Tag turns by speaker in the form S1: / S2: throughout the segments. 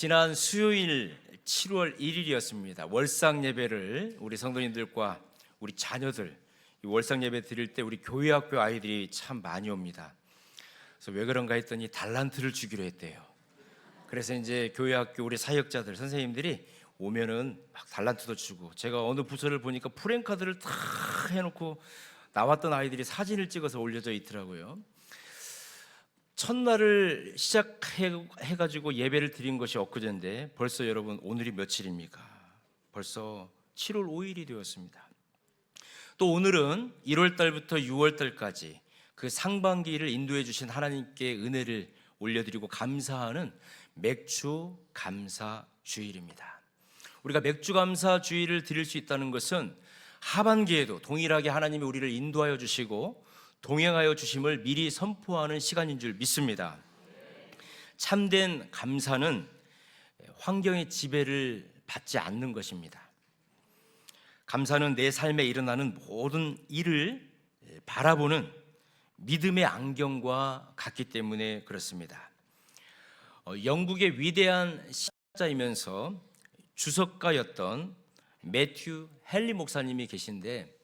S1: 지난 수요일 7월 1일이었습니다. 월상 예배를 우리 성도님들과 우리 자녀들 월상 예배 드릴 때 우리 교회 학교 아이들이 참 많이 옵니다. 그래서 왜 그런가 했더니 달란트를 주기로 했대요. 그래서 이제 교회 학교 우리 사역자들 선생님들이 오면은 막 달란트도 주고, 제가 어느 부서를 보니까 프랜카드를 다 해놓고 나왔던 아이들이 사진을 찍어서 올려져 있더라고요. 첫날을 시작해가지고 예배를 드린 것이 엊그제인데 벌써 여러분 오늘이 며칠입니까? 벌써 7월 5일이 되었습니다. 또 오늘은 1월 달부터 6월 달까지 그 상반기를 인도해 주신 하나님께 은혜를 올려드리고 감사하는 맥주 감사 주일입니다. 우리가 맥주 감사 주일을 드릴 수 있다는 것은 하반기에도 동일하게 하나님이 우리를 인도하여 주시고 동행하여 주심을 미리 선포하는 시간인 줄 믿습니다. 참된 감사는 환경의 지배를 받지 않는 것입니다. 감사는 내 삶에 일어나는 모든 일을 바라보는 믿음의 안경과 같기 때문에 그렇습니다. 영국의 위대한 신학자이면서 주석가였던 매튜 헨리 목사님이 계신데,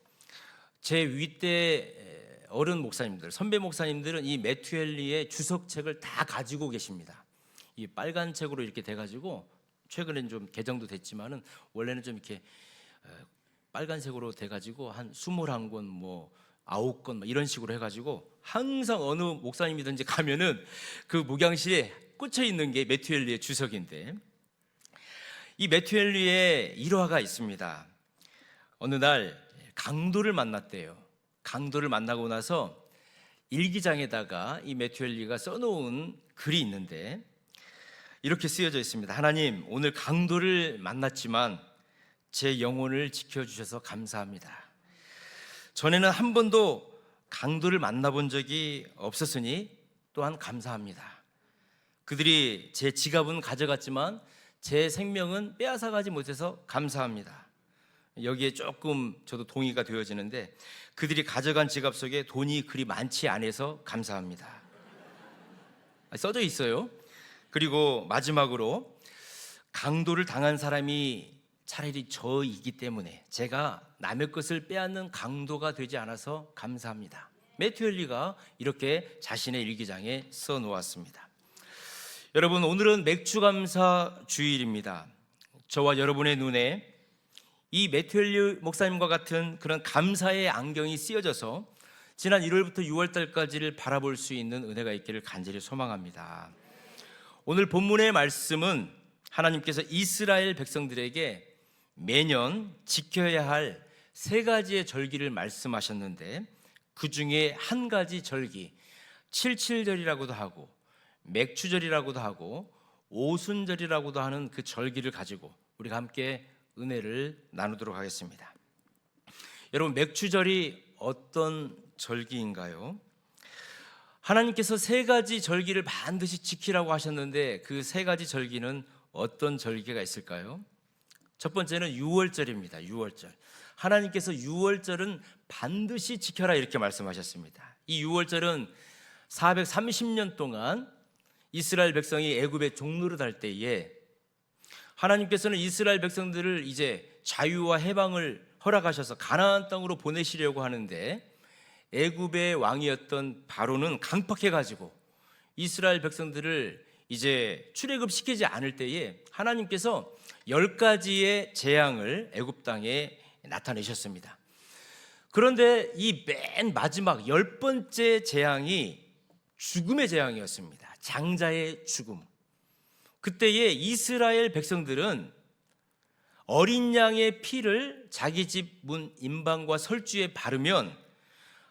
S1: 제 윗대 어른 목사님들, 선배 목사님들은 이 매튜 헨리의 주석책을 다 가지고 계십니다. 이 빨간 책으로 이렇게 돼가지고 최근엔 좀 개정도 됐지만은 원래는 좀 이렇게 빨간색으로 돼가지고 한 21권, 뭐 9권 이런 식으로 해가지고 항상 어느 목사님이든지 가면은 그 목양실에 꽂혀 있는 게 매튜 헨리의 주석인데, 이 매튜 헨리의 일화가 있습니다. 어느 날 강도를 만났대요. 강도를 만나고 나서 일기장에다가 이 매튜 헨리가 써놓은 글이 있는데 이렇게 쓰여져 있습니다. 하나님, 오늘 강도를 만났지만 제 영혼을 지켜주셔서 감사합니다. 전에는 한 번도 강도를 만나본 적이 없었으니 또한 감사합니다. 그들이 제 지갑은 가져갔지만 제 생명은 빼앗아가지 못해서 감사합니다. 여기에 조금 저도 동의가 되어지는데, 그들이 가져간 지갑 속에 돈이 그리 많지 않아서 감사합니다. 써져 있어요. 그리고 마지막으로, 강도를 당한 사람이 차라리 저이기 때문에 제가 남의 것을 빼앗는 강도가 되지 않아서 감사합니다. 매튜 헨리가 이렇게 자신의 일기장에 써놓았습니다. 여러분, 오늘은 맥주 감사 주일입니다. 저와 여러분의 눈에 이 매튜 헨리 목사님과 같은 그런 감사의 안경이 쓰여져서 지난 1월부터 6월 달까지를 바라볼 수 있는 은혜가 있기를 간절히 소망합니다. 오늘 본문의 말씀은 하나님께서 이스라엘 백성들에게 매년 지켜야 할 3가지의 절기를 말씀하셨는데, 그 중에 한 가지 절기, 칠칠절이라고도 하고 맥주절이라고도 하고 오순절이라고도 하는 그 절기를 가지고 우리가 함께 은혜를 나누도록 하겠습니다. 여러분, 맥주절이 어떤 절기인가요? 하나님께서 3가지 절기를 반드시 지키라고 하셨는데 그 3가지 절기는 어떤 절기가 있을까요? 첫 번째는 6월절입니다. 6월절. 하나님께서 6월절은 반드시 지켜라 이렇게 말씀하셨습니다. 이 6월절은 430년 동안 이스라엘 백성이 애굽에 종노릇할 때에 하나님께서는 이스라엘 백성들을 이제 자유와 해방을 허락하셔서 가나안 땅으로 보내시려고 하는데, 애굽의 왕이었던 바로는 강팍해가지고 이스라엘 백성들을 이제 출애굽시키지 않을 때에 하나님께서 10가지의 재앙을 애굽 땅에 나타내셨습니다. 그런데 이 맨 마지막 10번째 재앙이 죽음의 재앙이었습니다. 장자의 죽음. 그때에 이스라엘 백성들은 어린 양의 피를 자기 집 문 임방과 설주에 바르면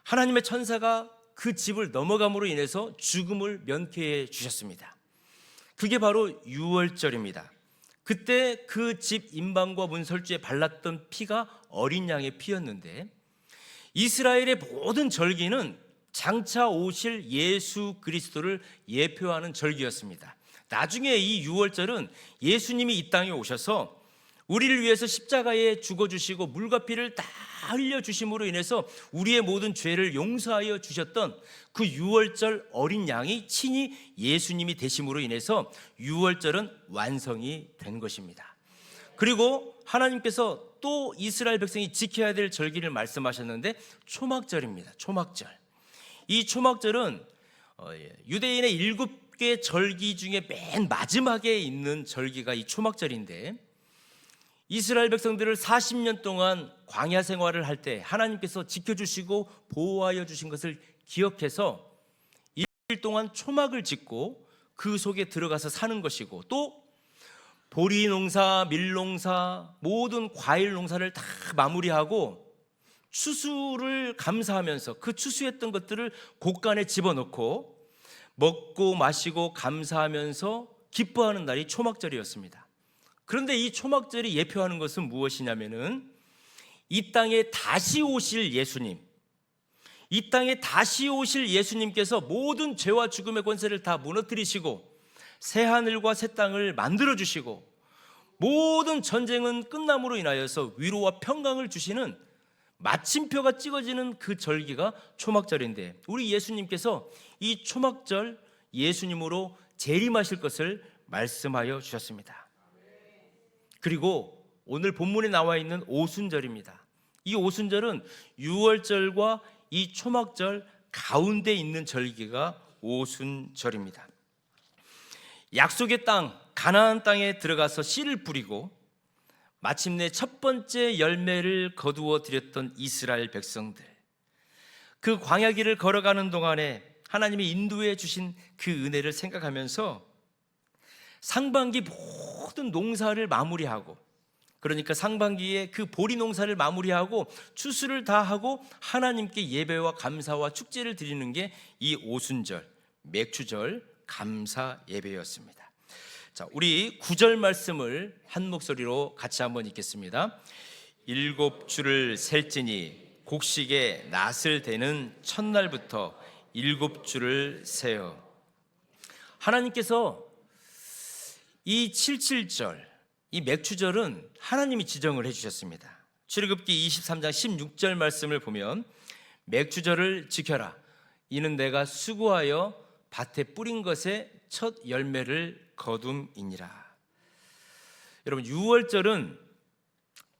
S1: 하나님의 천사가 그 집을 넘어감으로 인해서 죽음을 면케해 주셨습니다. 그게 바로 6월절입니다. 그때 그 집 임방과 문 설주에 발랐던 피가 어린 양의 피였는데, 이스라엘의 모든 절기는 장차 오실 예수 그리스도를 예표하는 절기였습니다. 나중에 이 6월절은 예수님이 이 땅에 오셔서 우리를 위해서 십자가에 죽어주시고 물과 피를 다 흘려주심으로 인해서 우리의 모든 죄를 용서하여 주셨던 그 유월절 어린 양이 친히 예수님이 되심으로 인해서 유월절은 완성이 된 것입니다. 그리고 하나님께서 또 이스라엘 백성이 지켜야 될 절기를 말씀하셨는데 초막절입니다. 초막절. 이 초막절은 유대인의 7개 절기 중에 맨 마지막에 있는 절기가 이 초막절인데, 이스라엘 백성들을 40년 동안 광야 생활을 할 때 하나님께서 지켜주시고 보호하여 주신 것을 기억해서 일주일 동안 초막을 짓고 그 속에 들어가서 사는 것이고, 또 보리 농사, 밀 농사, 모든 과일 농사를 다 마무리하고 추수를 감사하면서 그 추수했던 것들을 곳간에 집어넣고 먹고 마시고 감사하면서 기뻐하는 날이 초막절이었습니다. 그런데 이 초막절이 예표하는 것은 무엇이냐면은 이 땅에 다시 오실 예수님, 이 땅에 다시 오실 예수님께서 모든 죄와 죽음의 권세를 다 무너뜨리시고 새하늘과 새 땅을 만들어 주시고 모든 전쟁은 끝남으로 인하여서 위로와 평강을 주시는 마침표가 찍어지는 그 절기가 초막절인데, 우리 예수님께서 이 초막절 예수님으로 재림하실 것을 말씀하여 주셨습니다. 그리고 오늘 본문에 나와 있는 오순절입니다. 이 오순절은 유월절과 이 초막절 가운데 있는 절기가 오순절입니다. 약속의 땅 가나안 땅에 들어가서 씨를 뿌리고 마침내 첫 번째 열매를 거두어 드렸던 이스라엘 백성들, 그 광야길을 걸어가는 동안에 하나님이 인도해 주신 그 은혜를 생각하면서 상반기 모든 농사를 마무리하고, 그러니까 상반기에 그 보리 농사를 마무리하고 추수를 다 하고 하나님께 예배와 감사와 축제를 드리는 게 이 오순절, 맥추절 감사 예배였습니다. 자, 우리 9절 말씀을 한 목소리로 같이 한번 읽겠습니다. 7주를 셀지니 곡식의 낫을 대는 첫날부터 7주를 세어. 하나님께서 이 77절, 이 맥추절은 하나님이 지정을 해주셨습니다. 출애굽기 23장 16절 말씀을 보면 맥추절을 지켜라. 이는 내가 수고하여 밭에 뿌린 것의 첫 열매를 거둠이니라. 여러분, 유월절은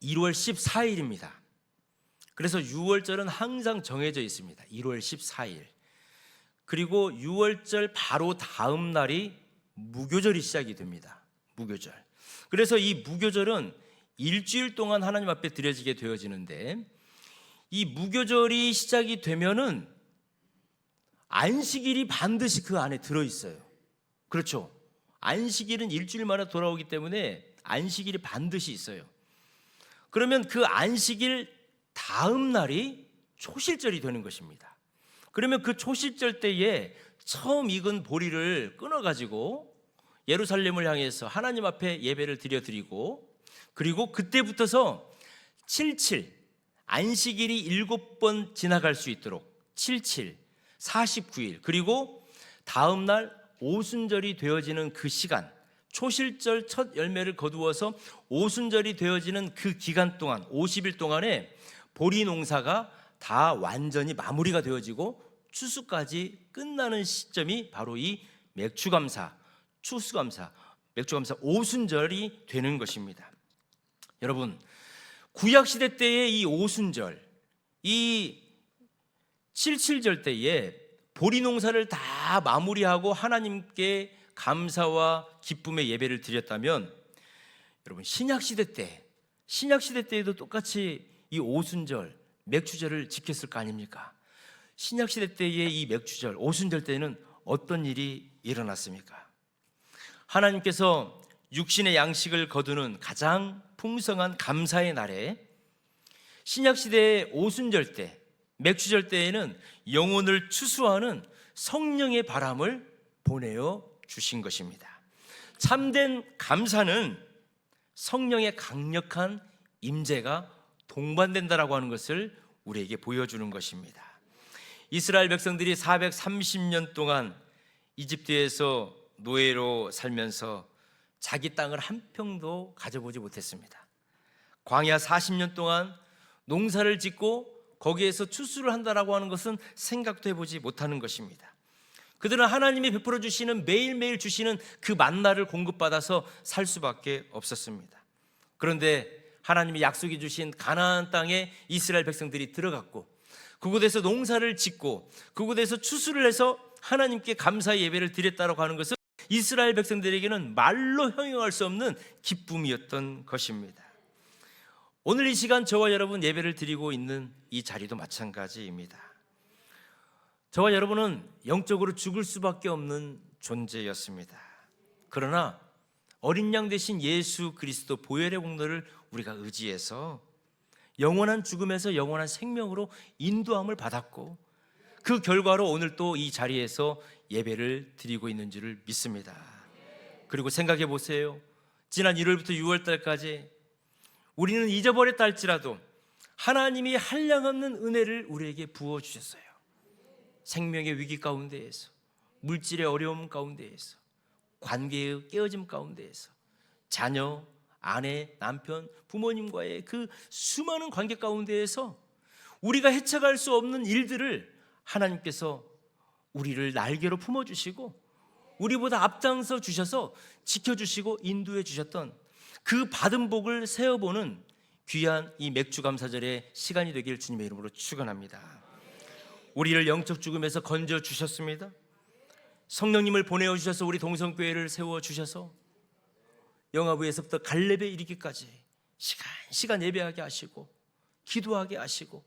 S1: 1월 14일입니다. 그래서 유월절은 항상 정해져 있습니다. 1월 14일. 그리고 유월절 바로 다음 날이 무교절이 시작이 됩니다. 무교절. 그래서 이 무교절은 일주일 동안 하나님 앞에 드려지게 되어지는데, 이 무교절이 시작이 되면은 안식일이 반드시 그 안에 들어있어요. 그렇죠? 안식일은 일주일마다 돌아오기 때문에 안식일이 반드시 있어요. 그러면 그 안식일 다음 날이 초실절이 되는 것입니다. 그러면 그 초실절 때에 처음 익은 보리를 끊어가지고 예루살렘을 향해서 하나님 앞에 예배를 드리고, 그리고 그때부터서 77, 안식일이 7번 지나갈 수 있도록 77, 49일, 그리고 다음 날 오순절이 되어지는 그 시간, 초실절 첫 열매를 거두어서 오순절이 되어지는 그 기간 동안 50일 동안에 보리 농사가 다 완전히 마무리가 되어지고 추수까지 끝나는 시점이 바로 이 맥추감사, 추수감사, 맥추감사 오순절이 되는 것입니다. 여러분, 구약시대 때의 이 오순절, 이 77절 때에 보리 농사를 다 마무리하고 하나님께 감사와 기쁨의 예배를 드렸다면, 여러분 신약시대 때에도 똑같이 이 오순절, 맥추절을 지켰을 거 아닙니까? 신약시대 때의 이 맥추절, 오순절 때는 어떤 일이 일어났습니까? 하나님께서 육신의 양식을 거두는 가장 풍성한 감사의 날에 신약시대의 오순절 때, 맥추절 때에는 영혼을 추수하는 성령의 바람을 보내어 주신 것입니다. 참된 감사는 성령의 강력한 임재가 동반된다라고 하는 것을 우리에게 보여주는 것입니다. 이스라엘 백성들이 430년 동안 이집트에서 노예로 살면서 자기 땅을 한 평도 가져보지 못했습니다. 광야 40년 동안 농사를 짓고 거기에서 추수를 한다라고 하는 것은 생각도 해보지 못하는 것입니다. 그들은 하나님이 베풀어 주시는, 매일매일 주시는 그 만나를 공급받아서 살 수밖에 없었습니다. 그런데 하나님이 약속해 주신 가나안 땅에 이스라엘 백성들이 들어갔고 그곳에서 농사를 짓고 그곳에서 추수를 해서 하나님께 감사의 예배를 드렸다라고 하는 것은 이스라엘 백성들에게는 말로 형용할 수 없는 기쁨이었던 것입니다. 오늘 이 시간 저와 여러분 예배를 드리고 있는 이 자리도 마찬가지입니다. 저와 여러분은 영적으로 죽을 수밖에 없는 존재였습니다. 그러나 어린 양 대신 예수 그리스도 보혈의 공로를 우리가 의지해서 영원한 죽음에서 영원한 생명으로 인도함을 받았고 그 결과로 오늘 또 이 자리에서 예배를 드리고 있는 줄을 믿습니다. 그리고 생각해 보세요. 지난 1월부터 6월달까지 우리는 잊어버렸다 할지라도 하나님이 한량없는 은혜를 우리에게 부어주셨어요. 생명의 위기 가운데에서, 물질의 어려움 가운데에서, 관계의 깨어짐 가운데에서, 자녀, 아내, 남편, 부모님과의 그 수많은 관계 가운데에서 우리가 헤쳐갈 수 없는 일들을 하나님께서 우리를 날개로 품어주시고 우리보다 앞장서 주셔서 지켜주시고 인도해 주셨던 그 받은 복을 세어보는 귀한 이 맥주감사절의 시간이 되길 주님의 이름으로 축원합니다. 우리를 영적 죽음에서 건져 주셨습니다. 성령님을 보내어 주셔서 우리 동성교회를 세워 주셔서 영아부에서부터 갈렙에 이르기까지 시간 예배하게 하시고 기도하게 하시고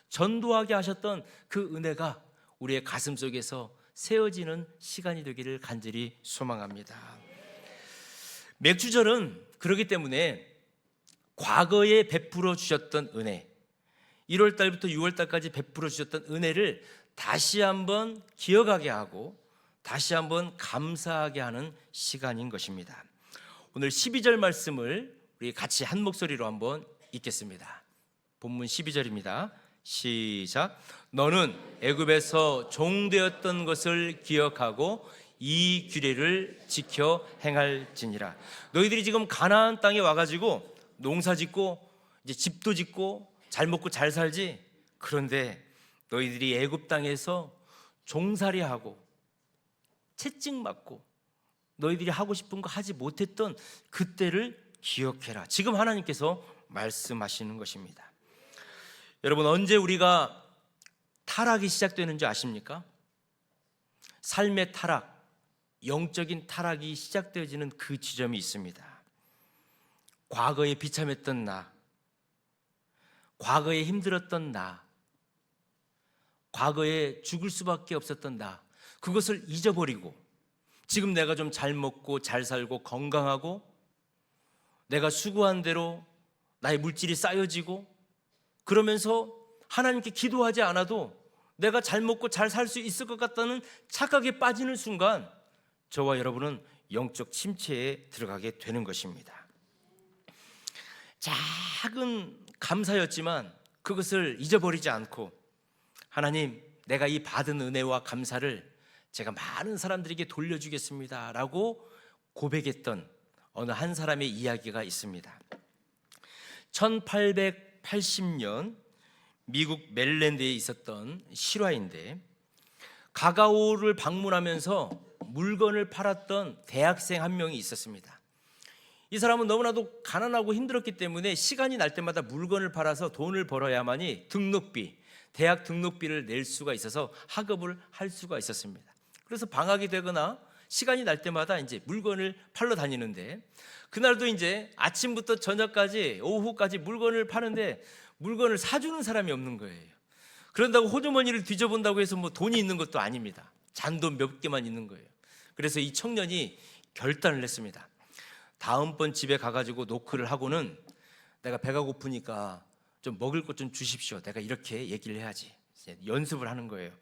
S1: 전도하게 하셨던 그 은혜가 우리의 가슴 속에서 세워지는 시간이 되기를 간절히 소망합니다. 맥주절은 그렇기 때문에 과거에 베풀어 주셨던 은혜, 1월 달부터 6월 달까지 베풀어 주셨던 은혜를 다시 한번 기억하게 하고 다시 한번 감사하게 하는 시간인 것입니다. 오늘 12절 말씀을 우리 같이 한 목소리로 한번 읽겠습니다. 본문 12절입니다. 시작. 너는 애굽에서 종되었던 것을 기억하고 이 규례를 지켜 행할지니라. 너희들이 지금 가나안 땅에 와가지고 농사 짓고 이제 집도 짓고 잘 먹고 잘 살지. 그런데 너희들이 애굽 땅에서 종살이하고 채찍 맞고 너희들이 하고 싶은 거 하지 못했던 그때를 기억해라. 지금 하나님께서 말씀하시는 것입니다. 여러분, 언제 우리가 타락이 시작되는 줄 아십니까? 삶의 타락, 영적인 타락이 시작되어지는 그 지점이 있습니다. 과거에 비참했던 나, 과거에 힘들었던 나, 과거에 죽을 수밖에 없었던 나, 그것을 잊어버리고 지금 내가 좀 잘 먹고 잘 살고 건강하고 내가 수고한 대로 나의 물질이 쌓여지고 그러면서 하나님께 기도하지 않아도 내가 잘 먹고 잘 살 수 있을 것 같다는 착각에 빠지는 순간 저와 여러분은 영적 침체에 들어가게 되는 것입니다. 작은 감사였지만 그것을 잊어버리지 않고 하나님, 내가 이 받은 은혜와 감사를 제가 많은 사람들에게 돌려주겠습니다 라고 고백했던 어느 한 사람의 이야기가 있습니다. 1880년 미국 메릴랜드에 있었던 실화인데 가가오를 방문하면서 물건을 팔았던 대학생 한 명이 있었습니다. 이 사람은 너무나도 가난하고 힘들었기 때문에 시간이 날 때마다 물건을 팔아서 돈을 벌어야만이 등록비, 대학 등록비를 낼 수가 있어서 학업을 할 수가 있었습니다. 그래서 방학이 되거나 시간이 날 때마다 이제 물건을 팔러 다니는데 그날도 이제 아침부터 저녁까지 오후까지 물건을 파는데 물건을 사주는 사람이 없는 거예요. 그런다고 호주머니를 뒤져본다고 해서 뭐 돈이 있는 것도 아닙니다. 잔돈 몇 개만 있는 거예요. 그래서 이 청년이 결단을 했습니다. 다음번 집에 가가지고 노크를 하고는 내가 배가 고프니까 좀 먹을 것 좀 주십시오. 내가 이렇게 얘기를 해야지. 연습을 하는 거예요.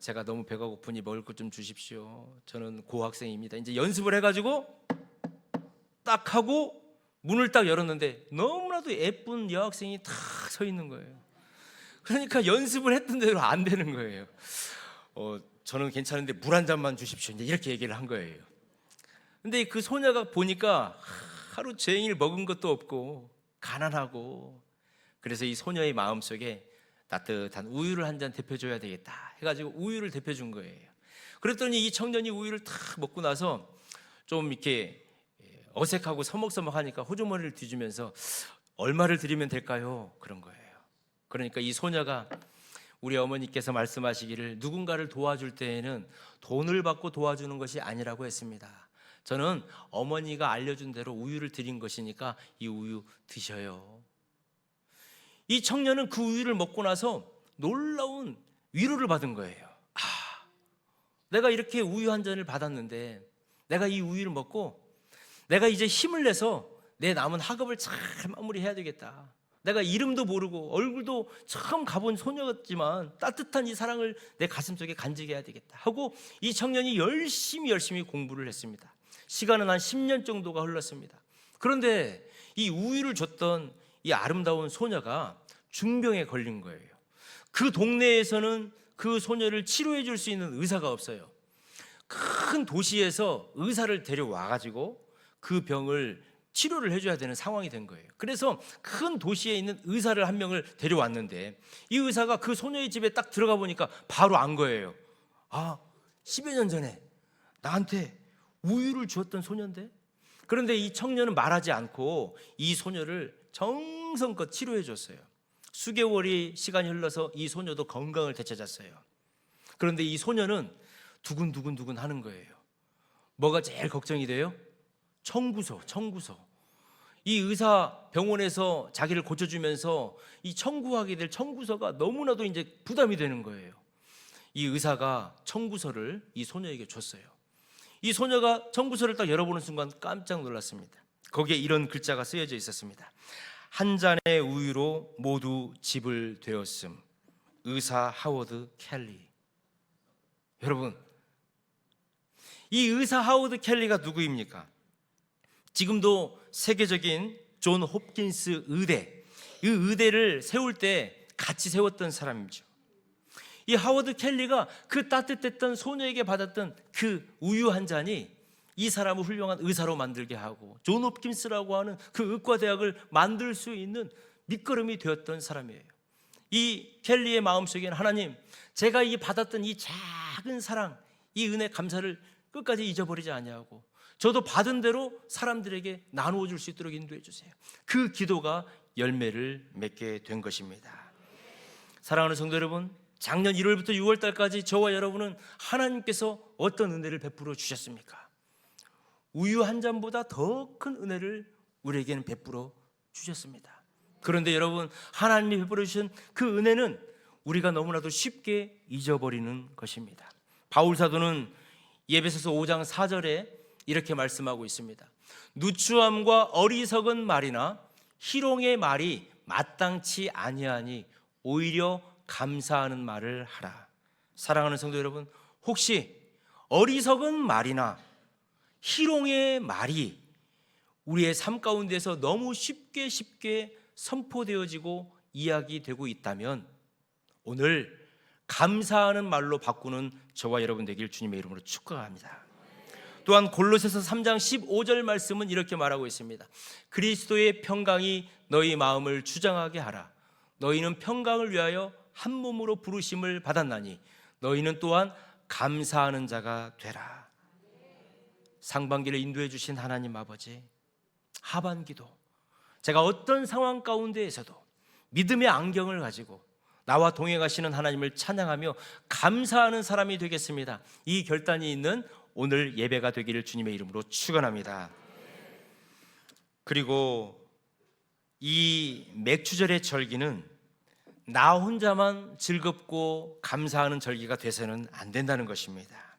S1: 제가 너무 배가 고프니 먹을 것 좀 주십시오. 저는 고학생입니다. 이제 연습을 해가지고 딱 하고 문을 딱 열었는데 너무나도 예쁜 여학생이 딱 서 있는 거예요. 그러니까 연습을 했던 대로 안 되는 거예요. 저는 괜찮은데 물 한 잔만 주십시오. 이제 이렇게 얘기를 한 거예요. 근데 그 소녀가 보니까 하루 종일 먹은 것도 없고 가난하고. 그래서 이 소녀의 마음속에 따뜻한 우유를 한 잔 데펴줘야 되겠다 해가지고 우유를 데펴준 거예요. 그랬더니 이 청년이 우유를 다 먹고 나서 좀 이렇게 어색하고 서먹서먹하니까 호주머니를 뒤주면서 얼마를 드리면 될까요? 그런 거예요. 그러니까 이 소녀가 우리 어머니께서 말씀하시기를 누군가를 도와줄 때에는 돈을 받고 도와주는 것이 아니라고 했습니다. 저는 어머니가 알려준 대로 우유를 드린 것이니까 이 우유 드셔요. 이 청년은 그 우유를 먹고 나서 놀라운 위로를 받은 거예요. 내가 이렇게 우유 한 잔을 받았는데 내가 이 우유를 먹고 내가 이제 힘을 내서 내 남은 학업을 잘 마무리해야 되겠다. 내가 이름도 모르고 얼굴도 처음 가본 소녀였지만 따뜻한 이 사랑을 내 가슴속에 간직해야 되겠다 하고 이 청년이 열심히 공부를 했습니다. 시간은 한 10년 정도가 흘렀습니다. 그런데 이 우유를 줬던 이 아름다운 소녀가 중병에 걸린 거예요. 그 동네에서는 그 소녀를 치료해 줄 수 있는 의사가 없어요. 큰 도시에서 의사를 데려와 가지고 그 병을 치료를 해줘야 되는 상황이 된 거예요. 그래서 큰 도시에 있는 의사를 한 명을 데려왔는데 이 의사가 그 소녀의 집에 딱 들어가 보니까 바로 안 거예요. 10여 년 전에 나한테 우유를 주었던 소녀인데. 그런데 이 청년은 말하지 않고 이 소녀를 정성껏 치료해 줬어요. 수개월이 시간이 흘러서 이 소녀도 건강을 되찾았어요. 그런데 이 소녀는 두근두근 하는 거예요. 뭐가 제일 걱정이 돼요? 청구서. 이 의사 병원에서 자기를 고쳐주면서 이 청구하게 될 청구서가 너무나도 이제 부담이 되는 거예요. 이 의사가 청구서를 이 소녀에게 줬어요. 이 소녀가 청구서를 딱 열어보는 순간 깜짝 놀랐습니다. 거기에 이런 글자가 쓰여져 있었습니다. 한 잔의 우유로 모두 집을 되었음. 의사 하워드 켈리. 여러분, 이 의사 하워드 켈리가 누구입니까? 지금도 세계적인 존 홉킨스 의대, 이 의대를 세울 때 같이 세웠던 사람이죠. 이 하워드 켈리가 그 따뜻했던 소녀에게 받았던 그 우유 한 잔이 이 사람을 훌륭한 의사로 만들게 하고 존 홉킨스라고 하는 그 의과대학을 만들 수 있는 밑거름이 되었던 사람이에요. 이 켈리의 마음속에는 하나님, 제가 이 받았던 이 작은 사랑, 이 은혜 감사를 끝까지 잊어버리지 아니하고 저도 받은 대로 사람들에게 나누어 줄 수 있도록 인도해 주세요. 그 기도가 열매를 맺게 된 것입니다. 사랑하는 성도 여러분, 작년 1월부터 6월달까지 저와 여러분은 하나님께서 어떤 은혜를 베풀어 주셨습니까? 우유 한 잔보다 더 큰 은혜를 우리에게는 베풀어 주셨습니다. 그런데 여러분, 하나님이 베풀어 주신 그 은혜는 우리가 너무나도 쉽게 잊어버리는 것입니다. 바울 사도는 에베소서 5장 4절에 이렇게 말씀하고 있습니다. 누추함과 어리석은 말이나 희롱의 말이 마땅치 아니하니 오히려 감사하는 말을 하라. 사랑하는 성도 여러분, 혹시 어리석은 말이나 희롱의 말이 우리의 삶 가운데서 너무 쉽게 선포되어지고 이야기되고 있다면 오늘 감사하는 말로 바꾸는 저와 여러분 되길 주님의 이름으로 축복합니다. 또한 골로새서 3장 15절 말씀은 이렇게 말하고 있습니다. 그리스도의 평강이 너희 마음을 주장하게 하라. 너희는 평강을 위하여 한 몸으로 부르심을 받았나니 너희는 또한 감사하는 자가 되라. 상반기를 인도해 주신 하나님 아버지, 하반기도 제가 어떤 상황 가운데에서도 믿음의 안경을 가지고 나와 동행하시는 하나님을 찬양하며 감사하는 사람이 되겠습니다. 이 결단이 있는 오늘 예배가 되기를 주님의 이름으로 축원합니다. 그리고 이 맥주절의 절기는 나 혼자만 즐겁고 감사하는 절기가 돼서는 안 된다는 것입니다.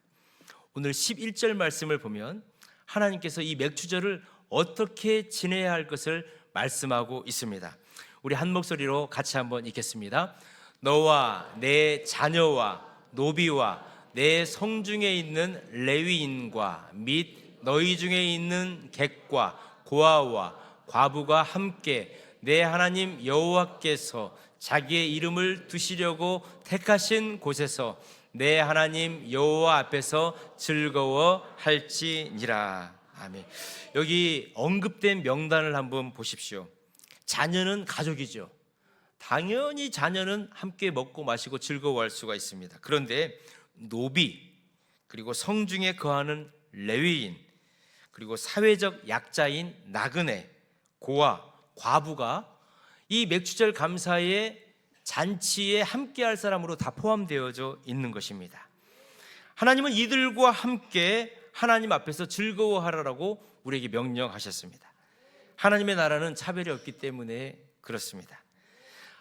S1: 오늘 11절 말씀을 보면 하나님께서 이 맥주절을 어떻게 지내야 할 것을 말씀하고 있습니다. 우리 한 목소리로 같이 한번 읽겠습니다. 너와 내 자녀와 노비와 내 성중에 있는 레위인과 및 너희 중에 있는 객과 고아와 과부가 함께 내 하나님 여호와께서 자기의 이름을 두시려고 택하신 곳에서 내 하나님 여호와 앞에서 즐거워할지니라. 아멘. 여기 언급된 명단을 한번 보십시오. 자녀는 가족이죠. 당연히 자녀는 함께 먹고 마시고 즐거워할 수가 있습니다. 그런데 노비, 그리고 성중에 거하는 레위인, 그리고 사회적 약자인 나그네, 고아, 과부가 이 맥주절 감사의 잔치에 함께할 사람으로 다 포함되어져 있는 것입니다. 하나님은 이들과 함께 하나님 앞에서 즐거워하라고 우리에게 명령하셨습니다. 하나님의 나라는 차별이 없기 때문에 그렇습니다.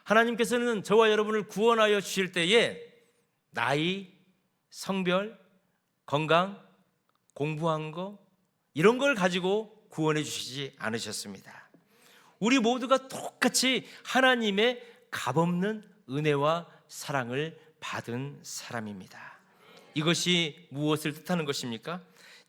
S1: 하나님께서는 저와 여러분을 구원하여 주실 때에 나이, 성별, 건강, 공부한 거 이런 걸 가지고 구원해 주시지 않으셨습니다. 우리 모두가 똑같이 하나님의 값없는 은혜와 사랑을 받은 사람입니다. 이것이 무엇을 뜻하는 것입니까?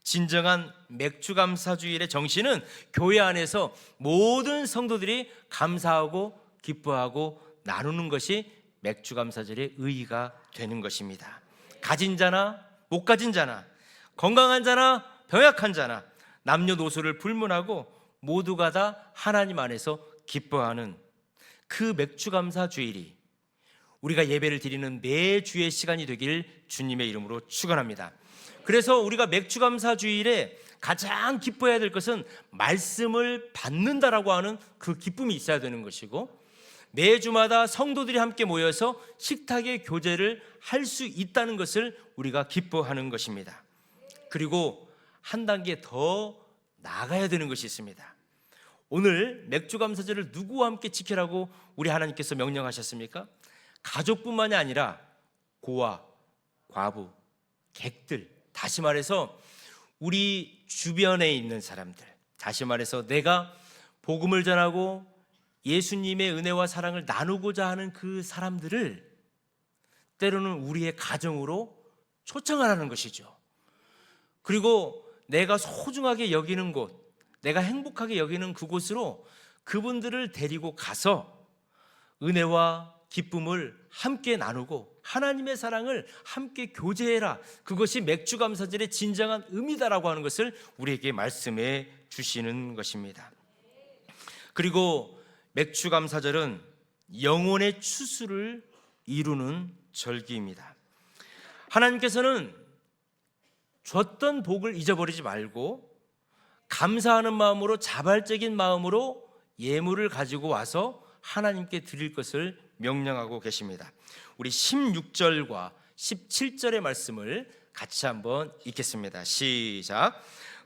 S1: 진정한 맥주감사주일의 정신은 교회 안에서 모든 성도들이 감사하고 기뻐하고 나누는 것이 맥주감사절의 의의가 되는 것입니다. 가진 자나 못 가진 자나, 건강한 자나 병약한 자나, 남녀노소를 불문하고 모두가 다 하나님 안에서 기뻐하는 그 맥주감사주일이 우리가 예배를 드리는 매주의 시간이 되길 주님의 이름으로 축원합니다. 그래서 우리가 맥주감사주일에 가장 기뻐해야 될 것은 말씀을 받는다라고 하는 그 기쁨이 있어야 되는 것이고, 매주마다 성도들이 함께 모여서 식탁의 교제를 할 수 있다는 것을 우리가 기뻐하는 것입니다. 그리고 한 단계 더 나아가야 되는 것이 있습니다. 오늘 맥주감사절을 누구와 함께 지키라고 우리 하나님께서 명령하셨습니까? 가족뿐만이 아니라 고아, 과부, 객들, 다시 말해서 우리 주변에 있는 사람들, 다시 말해서 내가 복음을 전하고 예수님의 은혜와 사랑을 나누고자 하는 그 사람들을 때로는 우리의 가정으로 초청하라는 것이죠. 그리고 내가 소중하게 여기는 곳, 내가 행복하게 여기는 그곳으로 그분들을 데리고 가서 은혜와 기쁨을 함께 나누고 하나님의 사랑을 함께 교제해라. 그것이 맥주감사절의 진정한 의미다라고 하는 것을 우리에게 말씀해 주시는 것입니다. 그리고 맥주감사절은 영혼의 추수를 이루는 절기입니다. 하나님께서는 줬던 복을 잊어버리지 말고 감사하는 마음으로, 자발적인 마음으로 예물을 가지고 와서 하나님께 드릴 것을 명령하고 계십니다. 우리 16절과 17절의 말씀을 같이 한번 읽겠습니다. 시작.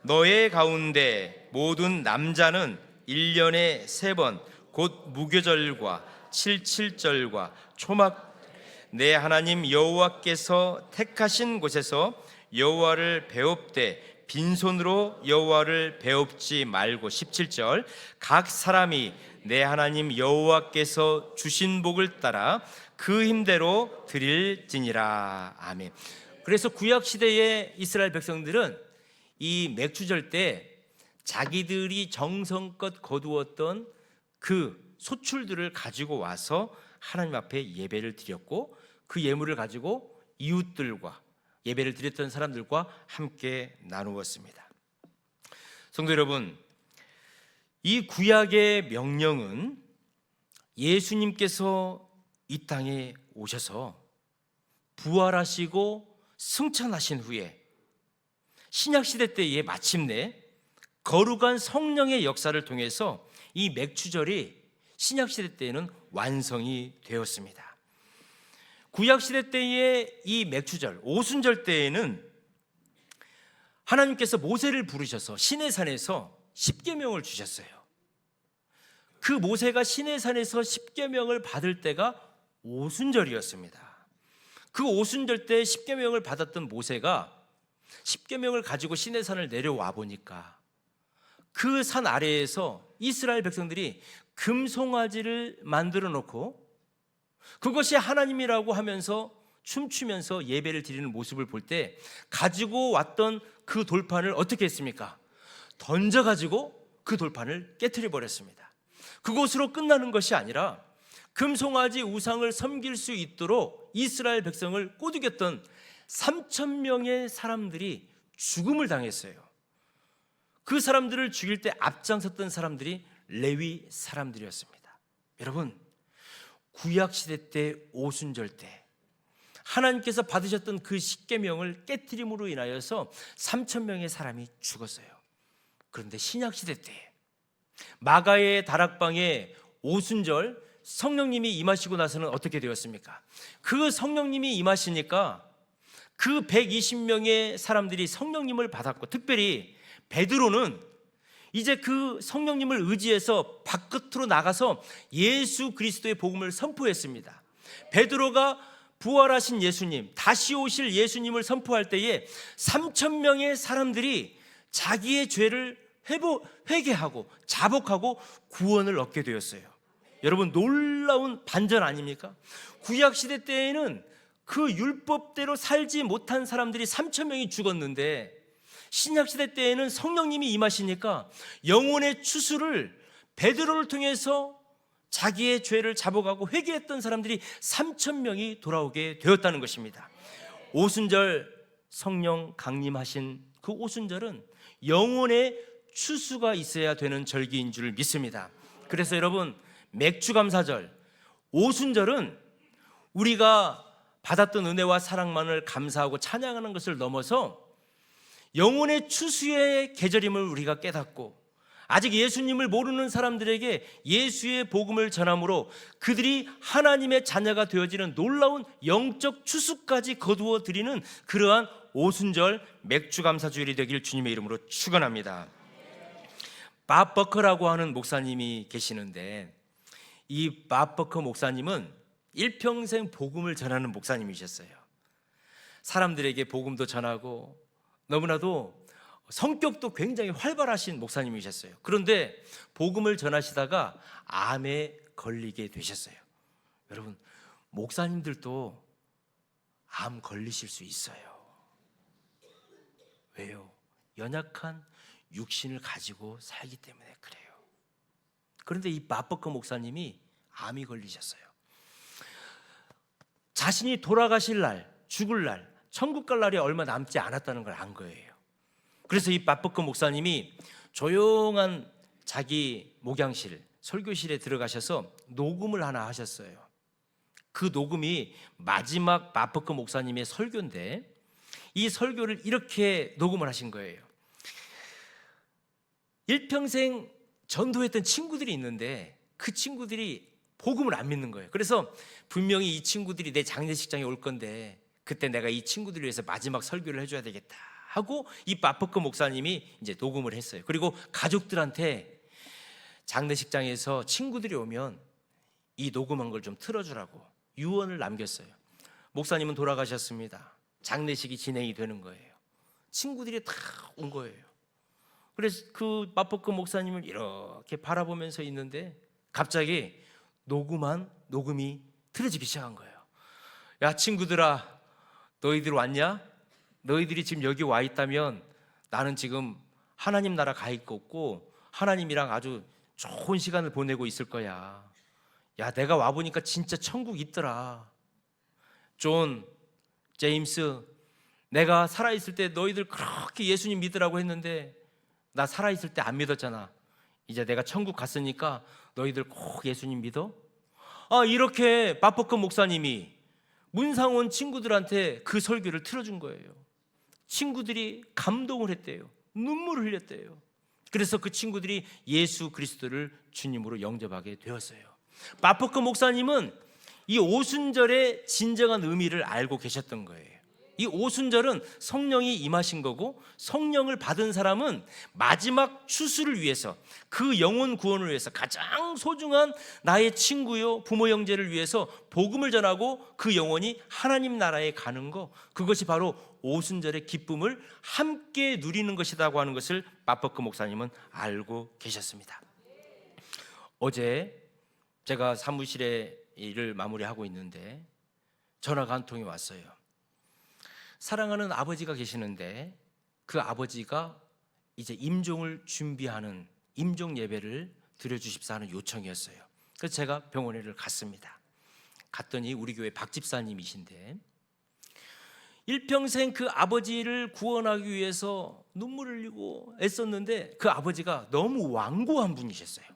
S1: 너의 가운데 모든 남자는 1년에 3번 곧 무교절과 77절과 초막 내 하나님 여호와께서 택하신 곳에서 여호와를 배웁되 빈손으로 여호와를 배웁지 말고 17절 각 사람이 내 하나님 여호와께서 주신 복을 따라 그 힘대로 드릴지니라. 아멘. 그래서 구약 시대의 이스라엘 백성들은 이 맥주절 때 자기들이 정성껏 거두었던 그 소출들을 가지고 와서 하나님 앞에 예배를 드렸고, 그 예물을 가지고 이웃들과 예배를 드렸던 사람들과 함께 나누었습니다. 성도 여러분, 이 구약의 명령은 예수님께서 이 땅에 오셔서 부활하시고 승천하신 후에 신약시대 때에 마침내 거룩한 성령의 역사를 통해서 이 맥주절이 신약시대 때에는 완성이 되었습니다. 구약시대 때의 이 맥주절, 오순절 때에는 하나님께서 모세를 부르셔서 시내산에서 십계명을 주셨어요. 그 모세가 시내산에서 십계명을 받을 때가 오순절이었습니다. 그 오순절 때 십계명을 받았던 모세가 십계명을 가지고 시내산을 내려와 보니까 그 산 아래에서 이스라엘 백성들이 금송아지를 만들어 놓고 그것이 하나님이라고 하면서 춤추면서 예배를 드리는 모습을 볼 때 가지고 왔던 그 돌판을 어떻게 했습니까? 던져가지고 그 돌판을 깨트려 버렸습니다. 그것으로 끝나는 것이 아니라 금송아지 우상을 섬길 수 있도록 이스라엘 백성을 꼬드겼던 3,000명의 사람들이 죽음을 당했어요. 그 사람들을 죽일 때 앞장섰던 사람들이 레위 사람들이었습니다. 여러분, 구약 시대 때 오순절 때 하나님께서 받으셨던 그 십계명을 깨트림으로 인하여서 3,000명의 사람이 죽었어요. 그런데 신약 시대 때 마가의 다락방에 오순절 성령님이 임하시고 나서는 어떻게 되었습니까? 그 성령님이 임하시니까 그 120명의 사람들이 성령님을 받았고, 특별히 베드로는 이제 그 성령님을 의지해서 바깥으로 나가서 예수 그리스도의 복음을 선포했습니다. 베드로가 부활하신 예수님, 다시 오실 예수님을 선포할 때에 3,000명의 사람들이 자기의 죄를 회개하고 자복하고 구원을 얻게 되었어요. 여러분, 놀라운 반전 아닙니까? 구약시대 때에는 그 율법대로 살지 못한 사람들이 3,000명이 죽었는데, 신약시대 때에는 성령님이 임하시니까 영혼의 추수를 베드로를 통해서 자기의 죄를 자복하고 회개했던 사람들이 3,000명이 돌아오게 되었다는 것입니다. 오순절 성령 강림하신 그 오순절은 영혼의 추수가 있어야 되는 절기인 줄 믿습니다. 그래서 여러분, 맥주감사절, 오순절은 우리가 받았던 은혜와 사랑만을 감사하고 찬양하는 것을 넘어서 영혼의 추수의 계절임을 우리가 깨닫고, 아직 예수님을 모르는 사람들에게 예수의 복음을 전함으로 그들이 하나님의 자녀가 되어지는 놀라운 영적 추수까지 거두어 드리는 그러한 오순절 맥주감사주일이 되길 주님의 이름으로 축원합니다. 밥 버커라고 하는 목사님이 계시는데, 이 밥 버커 목사님은 일평생 복음을 전하는 목사님이셨어요. 사람들에게 복음도 전하고 너무나도 성격도 굉장히 활발하신 목사님이셨어요. 그런데 복음을 전하시다가 암에 걸리게 되셨어요. 여러분, 목사님들도 암 걸리실 수 있어요. 왜요? 연약한 육신을 가지고 살기 때문에 그래요. 그런데 이 마버커 목사님이 암이 걸리셨어요. 자신이 돌아가실 날, 죽을 날, 천국 갈 날이 얼마 남지 않았다는 걸 안 거예요. 그래서 이 마버커 목사님이 조용한 자기 목양실, 설교실에 들어가셔서 녹음을 하나 하셨어요. 그 녹음이 마지막 마버커 목사님의 설교인데, 이 설교를 이렇게 녹음을 하신 거예요. 일평생 전도했던 친구들이 있는데 그 친구들이 복음을 안 믿는 거예요. 그래서 분명히 이 친구들이 내 장례식장에 올 건데 그때 내가 이 친구들을 위해서 마지막 설교를 해줘야 되겠다 하고 이 마버커 목사님이 이제 녹음을 했어요. 그리고 가족들한테 장례식장에서 친구들이 오면 이 녹음한 걸 좀 틀어주라고 유언을 남겼어요. 목사님은 돌아가셨습니다. 장례식이 진행이 되는 거예요. 친구들이 다 온 거예요. 그래서 그 마버커 목사님을 이렇게 바라보면서 있는데 갑자기 녹음이 틀어지기 시작한 거예요. 야, 친구들아, 너희들 왔냐? 너희들이 지금 여기 와 있다면 나는 지금 하나님 나라 가 있고 하나님이랑 아주 좋은 시간을 보내고 있을 거야. 야, 내가 와보니까 진짜 천국 있더라. 존, 제임스, 내가 살아있을 때 너희들 그렇게 예수님 믿으라고 했는데 나 살아있을 때 안 믿었잖아. 이제 내가 천국 갔으니까 너희들 꼭 예수님 믿어? 이렇게 마버커 목사님이 문상원 친구들한테 그 설교를 틀어준 거예요. 친구들이 감동을 했대요. 눈물을 흘렸대요. 그래서 그 친구들이 예수 그리스도를 주님으로 영접하게 되었어요. 마버커 목사님은 이 오순절의 진정한 의미를 알고 계셨던 거예요. 이 오순절은 성령이 임하신 거고, 성령을 받은 사람은 마지막 추수를 위해서, 그 영혼 구원을 위해서 가장 소중한 나의 친구요 부모 형제를 위해서 복음을 전하고 그 영혼이 하나님 나라에 가는 거, 그것이 바로 오순절의 기쁨을 함께 누리는 것이라고 하는 것을 마버커 목사님은 알고 계셨습니다. 어제 제가 사무실에 일을 마무리하고 있는데 전화가 한 통이 왔어요. 사랑하는 아버지가 계시는데 그 아버지가 이제 임종을 준비하는 임종 예배를 드려주십사 하는 요청이었어요. 그래서 제가 병원에를 갔습니다. 갔더니 우리 교회 박 집사님이신데 일평생 그 아버지를 구원하기 위해서 눈물을 흘리고 애썼는데 그 아버지가 너무 완고한 분이셨어요.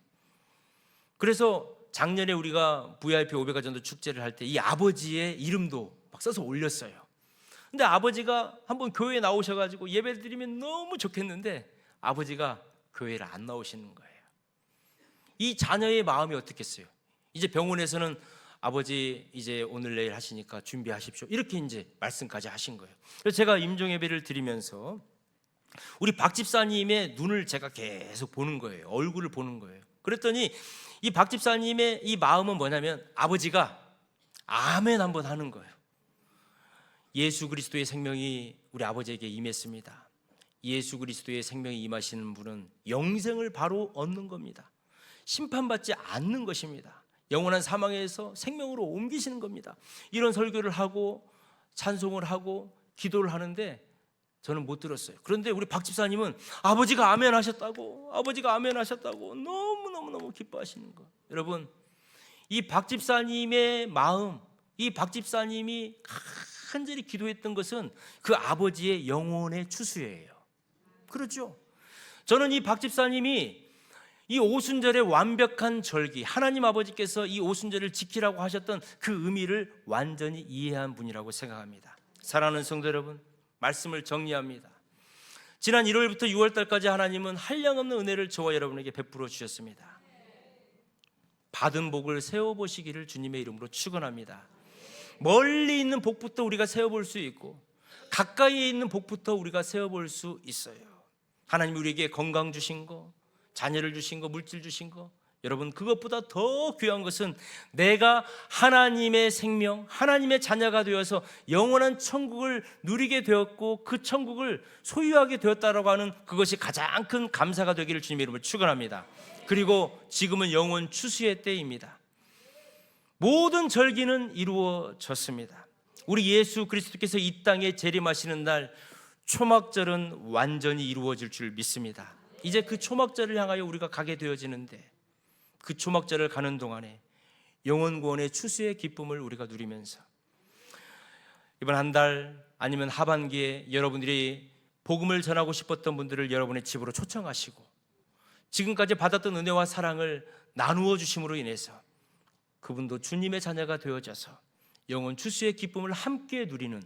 S1: 그래서 작년에 우리가 VIP 500가 전도 축제를 할 때 이 아버지의 이름도 막 써서 올렸어요. 근데 아버지가 한번 교회에 나오셔가지고 예배를 드리면 너무 좋겠는데 아버지가 교회를 안 나오시는 거예요. 이 자녀의 마음이 어떻겠어요? 이제 병원에서는 아버지 이제 오늘 내일 하시니까 준비하십시오, 이렇게 이제 말씀까지 하신 거예요. 그래서 제가 임종 예배를 드리면서 우리 박 집사님의 눈을 제가 계속 보는 거예요. 얼굴을 보는 거예요. 그랬더니 이 박 집사님의 이 마음은 뭐냐면 아버지가 아멘 한번 하는 거예요. 예수 그리스도의 생명이 우리 아버지에게 임했습니다. 예수 그리스도의 생명이 임하시는 분은 영생을 바로 얻는 겁니다. 심판받지 않는 것입니다. 영원한 사망에서 생명으로 옮기시는 겁니다. 이런 설교를 하고 찬송을 하고 기도를 하는데 저는 못 들었어요. 그런데 우리 박 집사님은 아버지가 아멘 하셨다고, 아버지가 아멘 하셨다고 너무 기뻐하시는 거. 여러분, 이 박 집사님의 마음, 이 박 집사님이 간절히 기도했던 것은 그 아버지의 영혼의 추수예요. 그렇죠? 저는 이 박 집사님이 이 오순절의 완벽한 절기, 하나님 아버지께서 이 오순절을 지키라고 하셨던 그 의미를 완전히 이해한 분이라고 생각합니다. 사랑하는 성도 여러분, 말씀을 정리합니다. 지난 1월부터 6월달까지 하나님은 한량없는 은혜를 저와 여러분에게 베풀어 주셨습니다. 받은 복을 세워보시기를 주님의 이름으로 축원합니다. 멀리 있는 복부터 우리가 세워볼 수 있고 가까이에 있는 복부터 우리가 세워볼 수 있어요. 하나님이 우리에게 건강 주신 거, 자녀를 주신 거, 물질 주신 거, 여러분 그것보다 더 귀한 것은 내가 하나님의 생명, 하나님의 자녀가 되어서 영원한 천국을 누리게 되었고 그 천국을 소유하게 되었다라고 하는 그것이 가장 큰 감사가 되기를 주님의 이름으로 축원합니다. 그리고 지금은 영원 추수의 때입니다. 모든 절기는 이루어졌습니다. 우리 예수 그리스도께서 이 땅에 재림하시는 날 초막절은 완전히 이루어질 줄 믿습니다. 이제 그 초막절을 향하여 우리가 가게 되어지는데 그 초막절을 가는 동안에 영원 구원의 추수의 기쁨을 우리가 누리면서 이번 한 달 아니면 하반기에 여러분들이 복음을 전하고 싶었던 분들을 여러분의 집으로 초청하시고 지금까지 받았던 은혜와 사랑을 나누어 주심으로 인해서 그분도 주님의 자녀가 되어져서 영원 추수의 기쁨을 함께 누리는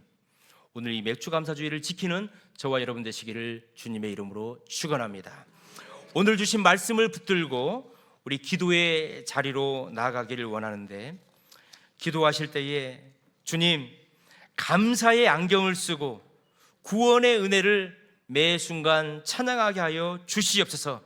S1: 오늘 이 맥주 감사주의를 지키는 저와 여러분 되시기를 주님의 이름으로 축원합니다. 오늘 주신 말씀을 붙들고 우리 기도의 자리로 나아가기를 원하는데, 기도하실 때에 주님 감사의 안경을 쓰고 구원의 은혜를 매 순간 찬양하게 하여 주시옵소서.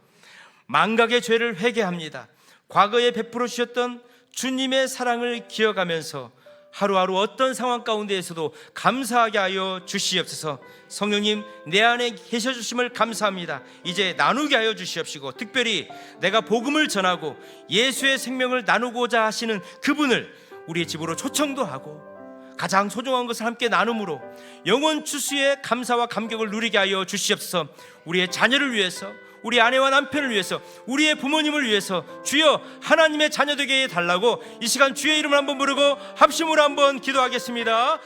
S1: 망각의 죄를 회개합니다. 과거에 베풀어 주셨던 주님의 사랑을 기억하면서 하루하루 어떤 상황 가운데에서도 감사하게 하여 주시옵소서. 성령님 내 안에 계셔 주심을 감사합니다. 이제 나누게 하여 주시옵시고 특별히 내가 복음을 전하고 예수의 생명을 나누고자 하시는 그분을 우리의 집으로 초청도 하고 가장 소중한 것을 함께 나눔으로 영원 추수의 감사와 감격을 누리게 하여 주시옵소서. 우리의 자녀를 위해서, 우리 아내와 남편을 위해서, 우리의 부모님을 위해서 주여 하나님의 자녀 되게 해달라고 이 시간 주의 이름을 한번 부르고 합심으로 한번 기도하겠습니다.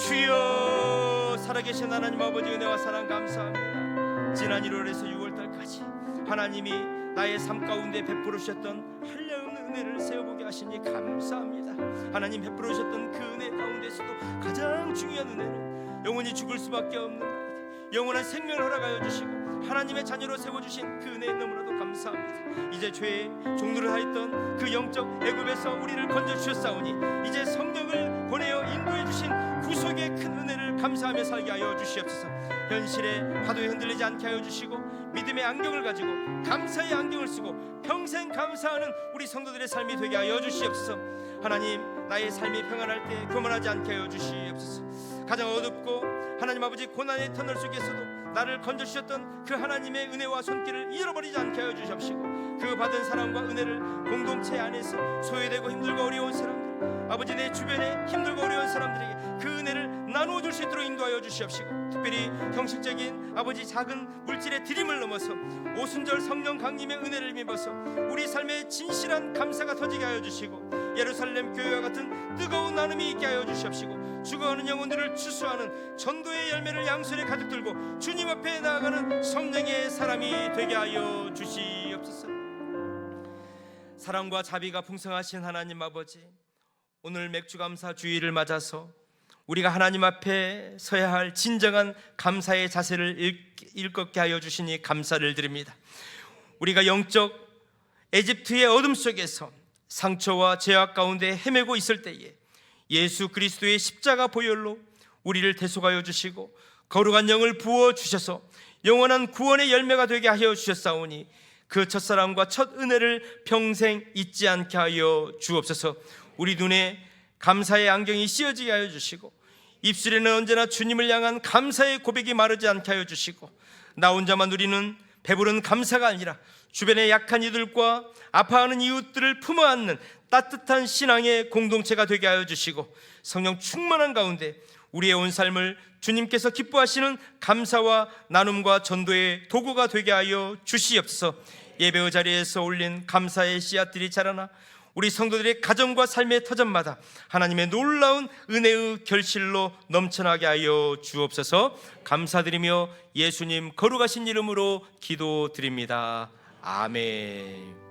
S1: 주여 살아계신 하나님 아버지 은혜와 사랑 감사합니다. 지난 1월에서 6월달까지 하나님이 나의 삶 가운데 베풀어 주셨던 한량없는 은혜를 세워보게 하시니 감사합니다. 하나님 베풀어 주셨던 그 은혜 가운데서도 가장 중요한 은혜는 영원히 죽을 수밖에 없는 나에게 영원한 생명을 허락하여 주시고 하나님의 자녀로 세워주신 그 은혜에 너무나도 감사합니다. 이제 죄의 종노를 하였던 그 영적 애굽에서 우리를 건져주셨사오니 이제 성령을 보내어 인도해 주신 구속의 큰 은혜를 감사하며 살게 하여 주시옵소서. 현실의 파도에 흔들리지 않게 하여 주시고 믿음의 안경을 가지고 감사의 안경을 쓰고 평생 감사하는 우리 성도들의 삶이 되게 하여 주시옵소서. 하나님 나의 삶이 평안할 때 교만하지 않게 하여 주시옵소서. 가장 어둡고 하나님 아버지 고난의 터널 속에서도 나를 건져주셨던 그 하나님의 은혜와 손길을 잃어버리지 않게 하여 주시옵시고 그 받은 사랑과 은혜를 공동체 안에서 소외되고 힘들고 어려운 사람들, 아버지 내 주변에 힘들고 어려운 사람들에게 그 은혜를 나누어 줄 수 있도록 인도하여 주시옵시고 특별히 형식적인 아버지 작은 물질의 드림을 넘어서 오순절 성령 강림의 은혜를 입어서 우리 삶에 진실한 감사가 터지게 하여 주시고 예루살렘 교회와 같은 뜨거운 나눔이 있게 하여 주시옵시고 죽어가는 영혼들을 추수하는 전도의 열매를 양손에 가득 들고 주님 앞에 나아가는 성령의 사람이 되게 하여 주시옵소서. 사랑과 자비가 풍성하신 하나님 아버지, 오늘 맥주감사 주일을 맞아서 우리가 하나님 앞에 서야 할 진정한 감사의 자세를 일컫게 하여 주시니 감사를 드립니다. 우리가 영적 에집트의 어둠 속에서 상처와 죄악 가운데 헤매고 있을 때에 예수 그리스도의 십자가 보혈로 우리를 대속하여 주시고 거룩한 영을 부어 주셔서 영원한 구원의 열매가 되게 하여 주셨사오니 그 첫사랑과 첫 은혜를 평생 잊지 않게 하여 주옵소서. 우리 눈에 감사의 안경이 씌어지게 하여 주시고 입술에는 언제나 주님을 향한 감사의 고백이 마르지 않게 하여 주시고 나 혼자만 누리는 배부른 감사가 아니라 주변의 약한 이들과 아파하는 이웃들을 품어 안는 따뜻한 신앙의 공동체가 되게 하여 주시고 성령 충만한 가운데 우리의 온 삶을 주님께서 기뻐하시는 감사와 나눔과 전도의 도구가 되게 하여 주시옵소서. 예배의 자리에서 올린 감사의 씨앗들이 자라나 우리 성도들의 가정과 삶의 터전마다 하나님의 놀라운 은혜의 결실로 넘쳐나게 하여 주옵소서. 감사드리며 예수님 거룩하신 이름으로 기도드립니다. 아멘.